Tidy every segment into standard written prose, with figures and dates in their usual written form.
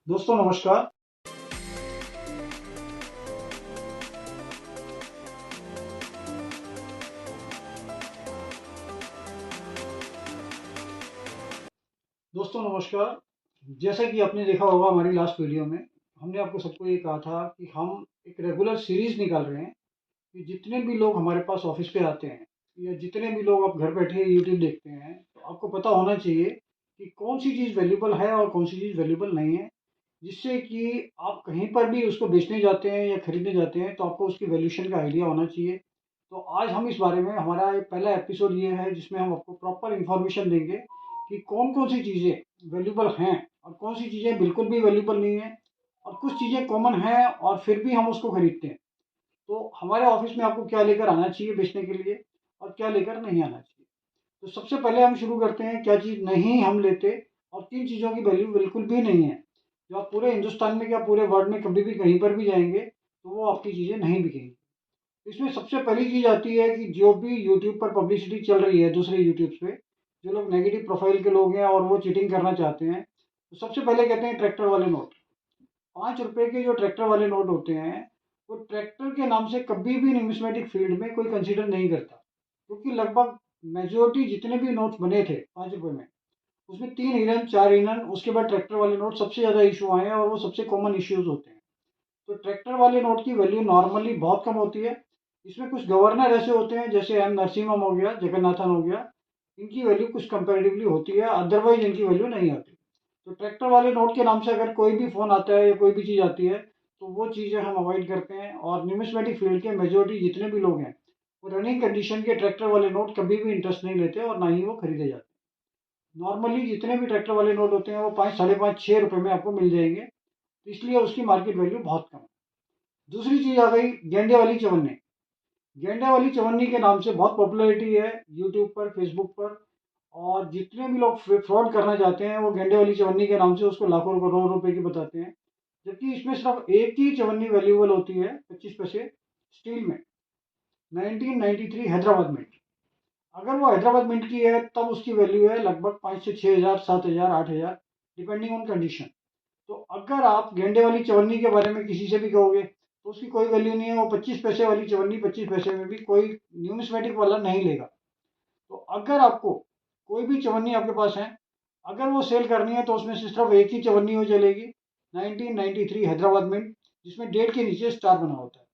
दोस्तों नमस्कार। दोस्तों नमस्कार। जैसा कि आपने देखा होगा हमारी लास्ट वीडियो में हमने आपको सबको ये कहा था कि हम एक रेगुलर सीरीज निकाल रहे हैं कि जितने भी लोग हमारे पास ऑफिस पे आते हैं या जितने भी लोग आप घर बैठे यूट्यूब देखते हैं तो आपको पता होना चाहिए कि कौन सी चीज़ वैल्यूबल है और कौन सी चीज़ वैल्यूबल नहीं है, जिससे कि आप कहीं पर भी उसको बेचने जाते हैं या खरीदने जाते हैं तो आपको उसकी वैल्यूशन का आइडिया होना चाहिए। तो आज हम इस बारे में हमारा एक पहला एपिसोड ये है जिसमें हम आपको प्रॉपर इंफॉर्मेशन देंगे कि कौन कौन सी चीज़ें वैल्यूबल हैं और कौन सी चीज़ें बिल्कुल भी वैल्यूबल नहीं है, और कुछ चीज़ें कॉमन हैं और फिर भी हम उसको खरीदते हैं। तो हमारे ऑफिस में आपको क्या लेकर आना चाहिए बेचने के लिए और क्या लेकर नहीं आना चाहिए। तो सबसे पहले हम शुरू करते हैं क्या चीज़ नहीं हम लेते और किन चीज़ों की वैल्यू बिल्कुल भी नहीं है, जो आप पूरे हिंदुस्तान में या पूरे वर्ल्ड में कभी भी कहीं पर भी जाएंगे तो वो आपकी चीज़ें नहीं बिकेंगी। इसमें सबसे पहली चीज़ आती है कि जो भी यूट्यूब पर पब्लिसिटी चल रही है दूसरे यूट्यूब पे, जो लोग नेगेटिव प्रोफाइल के लोग हैं और वो चीटिंग करना चाहते हैं, तो सबसे पहले कहते हैं ट्रैक्टर वाले नोट। 5 रुपए के जो ट्रैक्टर वाले नोट होते हैं वो ट्रैक्टर के नाम से कभी भी न्यूमिस्मेटिक फील्ड में कोई कंसीडर नहीं करता, क्योंकि लगभग मेजोरिटी जितने भी नोट्स बने थे 5 रुपए में उसमें 3 हिरन 4 हिरन उसके बाद ट्रैक्टर वाले नोट सबसे ज़्यादा इशू आए हैं और वो सबसे कॉमन इश्यूज होते हैं। तो ट्रैक्टर वाले नोट की वैल्यू नॉर्मली बहुत कम होती है। इसमें कुछ गवर्नर ऐसे होते हैं जैसे एम नरसिम्हम हो गया, जगन्नाथन हो गया, इनकी वैल्यू कुछ कंपेरेटिवली होती है, अदरवाइज इनकी वैल्यू नहीं आती। तो ट्रैक्टर वाले नोट के नाम से अगर कोई भी फ़ोन आता है या कोई भी चीज़ आती है तो वो चीज़ें हम अवॉइड करते हैं, और न्यूमिस्मेटिक फील्ड के मेजोरिटी जितने भी लोग हैं वो रनिंग कंडीशन के ट्रैक्टर वाले नोट कभी भी इंटरेस्ट नहीं लेते और ना ही वो खरीदे जाते। नॉर्मली जितने भी ट्रैक्टर वाले नोट होते हैं वो 5, 5.5, 6 रुपए में आपको मिल जाएंगे, तो इसलिए उसकी मार्केट वैल्यू बहुत कम है। दूसरी चीज़ आ गई गेंडे वाली चवन्नी। गेंडे वाली चवन्नी के नाम से बहुत पॉपुलैरिटी है यूट्यूब पर, फेसबुक पर, और जितने भी लोग फ्रॉड करना चाहते हैं वो गेंडे वाली चवन्नी के नाम से उसको लाखों करोड़ों रुपए की बताते हैं। जबकि इसमें सिर्फ एक ही चवन्नी वैल्यूबल होती है, 25 पैसे, स्टील में, 1993 हैदराबाद मिंट। अगर वो हैदराबाद मिंट की है तब उसकी वैल्यू है लगभग 5 से 6 हज़ार, 7 हज़ार, 8 हज़ार, डिपेंडिंग ऑन कंडीशन। तो अगर आप गेंडे वाली चवन्नी के बारे में किसी से भी कहोगे तो उसकी कोई वैल्यू नहीं है। वो 25 पैसे वाली चवन्नी 25 पैसे में भी कोई न्यूमिस्मेटिक वाला नहीं लेगा। तो अगर आपको कोई भी चवन्नी आपके पास है, अगर वो सेल करनी है तो उसमें से सिर्फ एक ही चवन्नी वो चलेगी, 1993 हैदराबाद मिंट, जिसमें डेट के नीचे स्टार बना होता है,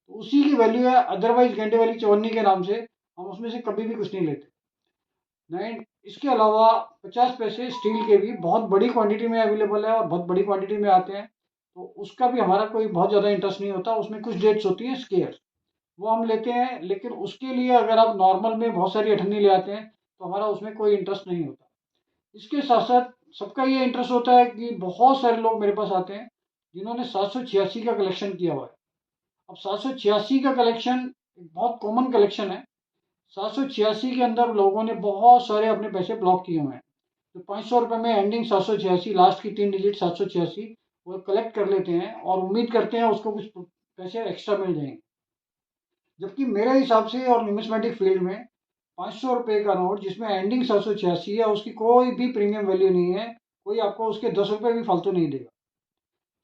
तो उसी की वैल्यू है। अदरवाइज गेंडे वाली चवन्नी के नाम से हम उसमें से कभी भी कुछ नहीं लेते। नाइन इसके अलावा 50 पैसे स्टील के भी बहुत बड़ी क्वांटिटी में अवेलेबल है और बहुत बड़ी क्वांटिटी में आते हैं, तो उसका भी हमारा कोई बहुत ज़्यादा इंटरेस्ट नहीं होता। उसमें कुछ डेट्स होती हैं स्केयर, वो हम लेते हैं, लेकिन उसके लिए अगर आप नॉर्मल में बहुत सारी अठन्नी ले आते हैं तो हमारा उसमें कोई इंटरेस्ट नहीं होता। इसके साथ साथ सबका ये इंटरेस्ट होता है कि बहुत सारे लोग मेरे पास आते हैं जिन्होंने 786 का कलेक्शन किया हुआ है। अब 786 का कलेक्शन एक बहुत कॉमन कलेक्शन है। 786 के अंदर लोगों ने बहुत सारे अपने पैसे ब्लॉक किए हुए हैं। तो 500 रुपये में एंडिंग 786, लास्ट की 3 डिजिट 786, वो कलेक्ट कर लेते हैं और उम्मीद करते हैं उसको कुछ पैसे एक्स्ट्रा मिल जाएंगे। जबकि मेरे हिसाब से और न्यूमिस्मेटिक फील्ड में 500 रुपये का नोट जिसमें एंडिंग 786 है उसकी कोई भी प्रीमियम वैल्यू नहीं है। कोई आपको उसके 10 रुपये भी फालतू नहीं देगा।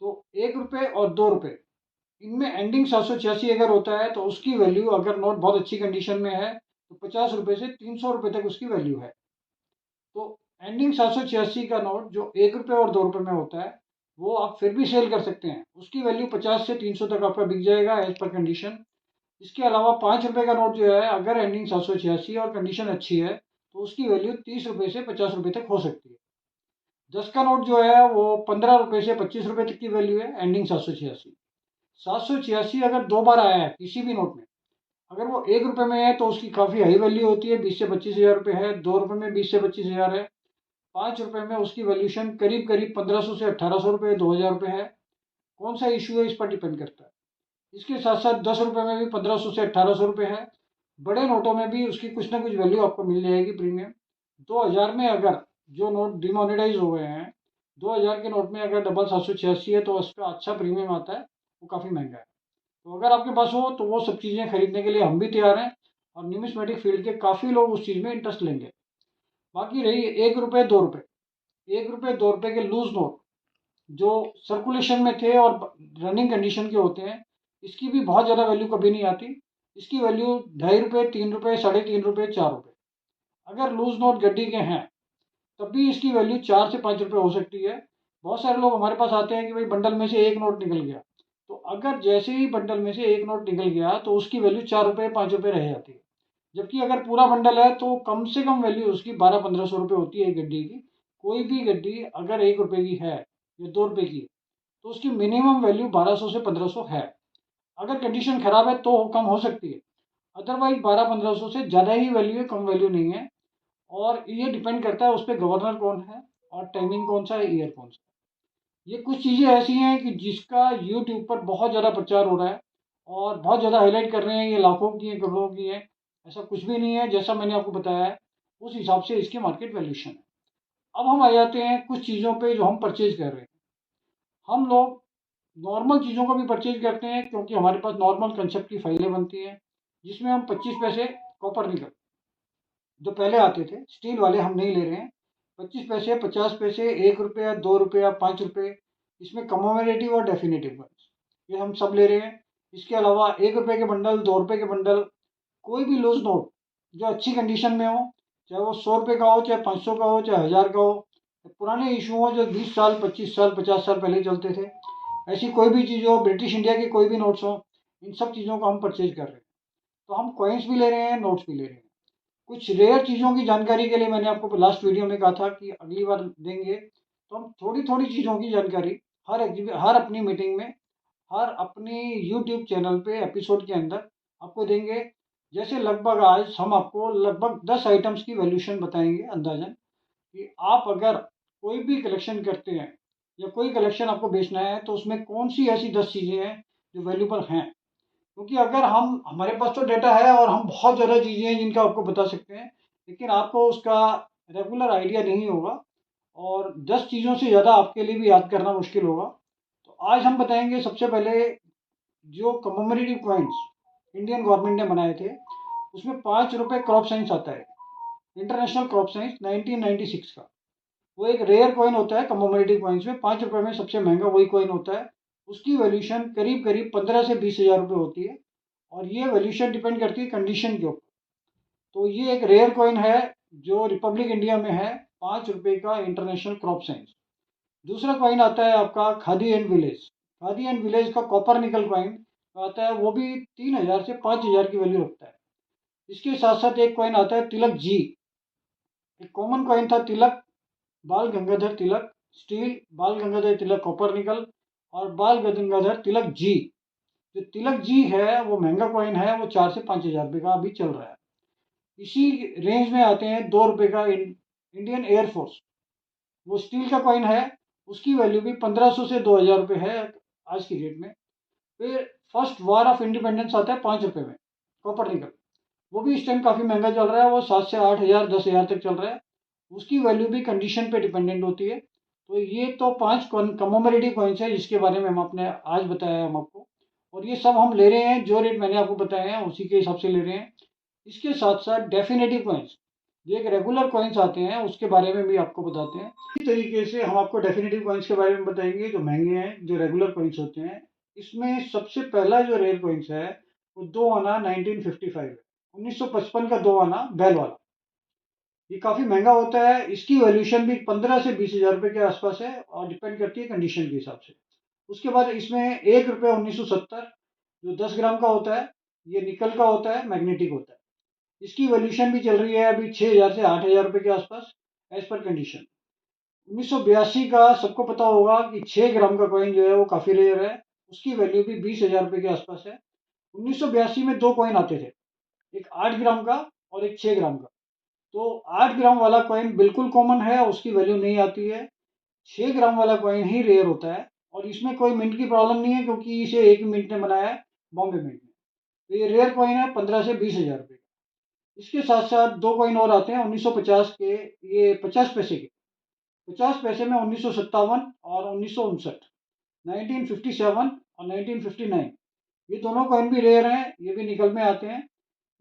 तो 1 रुपये और 2 रुपये, इनमें एंडिंग 786 अगर होता है तो उसकी वैल्यू, अगर नोट बहुत अच्छी कंडीशन में है, तो 50 रुपये से 300 रुपये तक उसकी वैल्यू है। तो एंडिंग 786 का नोट जो 1 रुपये और 2 रुपये में होता है वो आप फिर भी सेल कर सकते हैं, उसकी वैल्यू 50 से 300 तक आपका बिक जाएगा एज पर कंडीशन। इसके अलावा 5 रुपये का नोट जो है अगर एंडिंग 786 और कंडीशन अच्छी है तो उसकी वैल्यू 30 रुपये से 50 रुपये तक हो सकती है। 10 का नोट जो है वो 15 रुपये से 25 रुपये तक की वैल्यू है, एंडिंग 786। 786 अगर 2 बार आया है किसी भी नोट में, अगर वो 1 रुपये में है तो उसकी काफ़ी हाई वैल्यू होती है, 20 से 25 हज़ार रुपये है। 2 रुपये में 20 से 25 हज़ार है। 5 रुपये में उसकी वैल्यूशन करीब करीब 1500 से 1800 रुपये, 2000 रुपये है। कौन सा इशू है इस पर डिपेंड करता है। इसके साथ साथ 10 रुपये में भी 1500 से 1800 रुपये है। बड़े नोटों में भी उसकी कुछ ना कुछ वैल्यू आपको मिल जाएगी प्रीमियम। 2000 में अगर जो नोट डिमोनेटाइज हो गए हैं, 2000 के नोट में अगर डबल 786 है तो उसका अच्छा प्रीमियम आता है, वो काफ़ी महंगा है। तो अगर आपके पास हो तो वो सब चीज़ें खरीदने के लिए हम भी तैयार हैं, और न्यूमिस्मेटिक फील्ड के काफ़ी लोग उस चीज़ में इंटरेस्ट लेंगे। बाकी रही 1 रुपये 2 रुपये, 1 रुपये 2 रुपये के लूज नोट, जो सर्कुलेशन में थे और रनिंग कंडीशन के होते हैं, इसकी भी बहुत ज़्यादा वैल्यू कभी नहीं आती। इसकी वैल्यू ₹2.5, ₹3, ₹3.5, ₹4। अगर लूज नोट गड्डी के हैं तब भी इसकी वैल्यू ₹4 से ₹5 हो सकती है। बहुत सारे लोग हमारे पास आते हैं कि भाई बंडल में से एक नोट निकल गया, तो अगर जैसे ही बंडल में से एक नोट निकल गया तो उसकी वैल्यू ₹4 ₹5 रह जाती है। जबकि अगर पूरा बंडल है तो कम से कम वैल्यू उसकी 1200-1500 होती है एक गड्डी की। कोई भी गड्डी अगर ₹1 की है या ₹2 की है तो उसकी मिनिमम वैल्यू 1200 से 1500 है। अगर कंडीशन खराब है तो कम हो सकती है, अदरवाइज 1200-1500 से ज़्यादा ही वैल्यू है, कम वैल्यू नहीं है। और ये डिपेंड करता है उस पर गवर्नर कौन है और टाइमिंग कौन सा है, ईयर कौन सा। ये कुछ चीज़ें ऐसी हैं कि जिसका यूट्यूब पर बहुत ज़्यादा प्रचार हो रहा है और बहुत ज़्यादा हाईलाइट कर रहे हैं, ये लाखों की है, करोड़ों की है। ऐसा कुछ भी नहीं है, जैसा मैंने आपको बताया है उस हिसाब से इसकी मार्केट वैल्यूशन है। अब हम आ जाते हैं कुछ चीज़ों पे जो हम परचेज कर रहे हैं। हम लोग नॉर्मल चीज़ों को भी परचेज करते हैं क्योंकि हमारे पास नॉर्मल कंसेप्ट की फाइलें बनती हैं जिसमें हम 25 पैसे कॉपर निकल जो पहले आते थे, स्टील वाले हम नहीं ले रहे हैं। 25 पैसे, 50 पैसे, ₹1, ₹2, ₹5, इसमें कमोमेरेटिव और डेफिनेटिव कॉइन्स ये हम सब ले रहे हैं। इसके अलावा ₹1 के बंडल, ₹2 के बंडल, कोई भी लूज नोट जो अच्छी कंडीशन में हो, चाहे वो ₹100 का हो, चाहे 500 का हो, चाहे 1000 का हो, पुराने इशू हो जो 20 साल, 25 साल, 50 साल पहले चलते थे, ऐसी कोई भी चीज़ हो, ब्रिटिश इंडिया के कोई भी नोट्स हो, इन सब चीज़ों को हम परचेज कर रहे हैं। तो हम कॉइन्स भी ले रहे हैं, नोट्स भी ले रहे हैं। कुछ रेयर चीज़ों की जानकारी के लिए मैंने आपको लास्ट वीडियो में कहा था कि अगली बार देंगे, तो हम थोड़ी थोड़ी चीज़ों की जानकारी हर अपनी मीटिंग में, हर अपनी यूट्यूब चैनल पे एपिसोड के अंदर आपको देंगे। जैसे लगभग आज हम आपको लगभग 10 आइटम्स की वैल्यूशन बताएंगे अंदाजन, कि आप अगर कोई भी कलेक्शन करते हैं या कोई कलेक्शन आपको बेचना है तो उसमें कौन सी ऐसी 10 चीज़ें हैं जो वैल्यूबल हैं। क्योंकि अगर हम हमारे पास तो डेटा है और हम बहुत ज़्यादा चीज़ें हैं जिनका आपको बता सकते हैं, लेकिन आपको उसका रेगुलर आइडिया नहीं होगा और 10 चीज़ों से ज़्यादा आपके लिए भी याद करना मुश्किल होगा। तो आज हम बताएंगे सबसे पहले जो कमोमरेटिव कॉइन्स इंडियन गवर्नमेंट ने बनाए थे, उसमें ₹5 क्रॉप साइंस आता है, इंटरनेशनल क्रॉप साइंस 1996 का। वो एक रेयर कॉइन होता है कमोमरेटिव कॉइन्स में, ₹5 में सबसे महंगा वही कॉइन होता है। उसकी वैल्यूशन करीब करीब 15 से 20 हज़ार रुपये होती है और ये वैल्यूशन डिपेंड करती है कंडीशन के ऊपर। तो ये एक रेयर कॉइन है जो रिपब्लिक इंडिया में है, ₹5 का इंटरनेशनल क्रॉप साइंस। दूसरा कॉइन आता है आपका khadi and village. Khadi and village का कॉपर निकल कॉइन आता है, वो भी 3000 से 5000 की वैल्यू रखता है। इसके साथ साथ एक कॉइन आता है तिलक जी। एक कॉमन कॉइन था तिलक, बाल गंगाधर तिलक स्टील, बाल गंगाधर तिलक कॉपर निकल और बाल गंगाधर तिलक जी। जो तिलक जी है वो महंगा कॉइन है, वो 4 से 5 हज़ार रुपये का अभी चल रहा है। इसी रेंज में आते हैं ₹2 का इंडियन एयरफोर्स, वो स्टील का कॉइन है, उसकी वैल्यू भी 1500 से 2000 रुपये है आज की डेट में। फिर फर्स्ट वार ऑफ इंडिपेंडेंस आता है ₹5 में, कॉपर निकल, वो भी इस टाइम काफ़ी महंगा चल रहा है, वो 7 से 8 हज़ार 10 हज़ार तक चल रहा है। उसकी वैल्यू भी कंडीशन पे डिपेंडेंट होती है। तो ये तो 5 कमोमरेटिव कॉइन्स है जिसके बारे में हम अपने आज बताया है हम आपको, और ये सब हम ले रहे हैं जो रेट मैंने आपको बताए हैं उसी के हिसाब से ले रहे हैं। इसके साथ साथ डेफिनेटिव कॉइन्स, जो एक रेगुलर कॉइन्स आते हैं उसके बारे में भी आपको बताते हैं। इसी तरीके से हम आपको डेफिनेटिव कॉइन्स के बारे में बताएंगे जो महंगे हैं, जो रेगुलर कॉइन्स होते हैं। इसमें सबसे पहला जो रेयर कॉइन्स है वो 2 आना 1955 है, 1955 का 2 आना बैल वाला। ये काफ़ी महंगा होता है, इसकी वैल्यूशन भी 15 से 20 हज़ार रुपये के आसपास है और डिपेंड करती है कंडीशन के हिसाब से। उसके बाद इसमें ₹1 1970 जो 10 ग्राम का होता है, ये निकल का होता है, मैग्नेटिक होता है। इसकी वैल्यूशन भी चल रही है अभी 6000 से 8000 रुपये के आसपास एज पर कंडीशन। 1982 का सबको पता होगा कि 6 ग्राम का कॉइन जो है वो काफ़ी रेयर है, उसकी वैल्यू भी 20 हज़ार रुपये के आसपास है। 1982 में दो कॉइन आते थे, एक 8 ग्राम का और एक 6 ग्राम का। तो 8 ग्राम वाला कॉइन बिल्कुल कॉमन है, उसकी वैल्यू नहीं आती है। 6 ग्राम वाला कॉइन ही रेयर होता है और इसमें कोई मिंट की प्रॉब्लम नहीं है क्योंकि इसे एक मिंट ने बनाया है, बॉम्बे मिंट ने। तो ये रेयर कॉइन है 15 से 20 हज़ार रुपये का। इसके साथ साथ दो कॉइन और आते हैं 1950 के, ये 50 पैसे के। 50 पैसे में 1957 और 1959, 1957 और 1959, ये दोनों कॉइन भी रेयर हैं, ये भी निकल में आते हैं।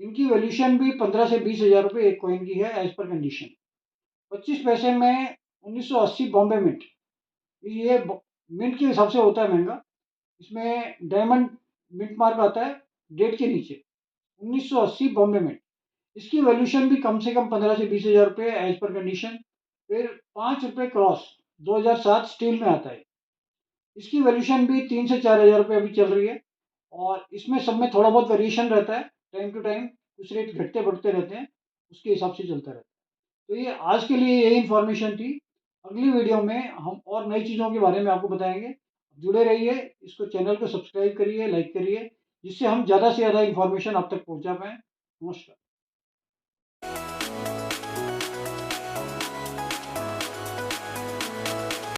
इनकी वैल्यूशन भी 15 से 20 हज़ार रुपये एक कॉइन की है एज पर कंडीशन। 25 पैसे में 1980 बॉम्बे मिंट, ये मिंट के हिसाब से होता है महंगा। इसमें डायमंड मिंट मार्क आता है डेट के नीचे, 1980 बॉम्बे मिंट। इसकी वैल्यूशन भी कम से कम 15 से 20 हज़ार रुपये एज पर कंडीशन। फिर 5 रुपये क्रॉस 2007 स्टील में आता है, इसकी वैल्यूशन भी 3 से 4 हज़ार रुपये अभी चल रही है। और इसमें सब में थोड़ा बहुत वेरिएशन रहता है, टाइम टू टाइम कुछ रेट घटते बढ़ते रहते हैं, उसके हिसाब से चलता रहता है। तो ये आज के लिए यही इन्फॉर्मेशन थी। अगली वीडियो में हम और नई चीज़ों के बारे में आपको बताएंगे। जुड़े रहिए, इसको चैनल को सब्सक्राइब करिए, लाइक करिए, जिससे हम ज़्यादा से ज़्यादा इन्फॉर्मेशन आप तक पहुँचा पाएँ। नमस्कार।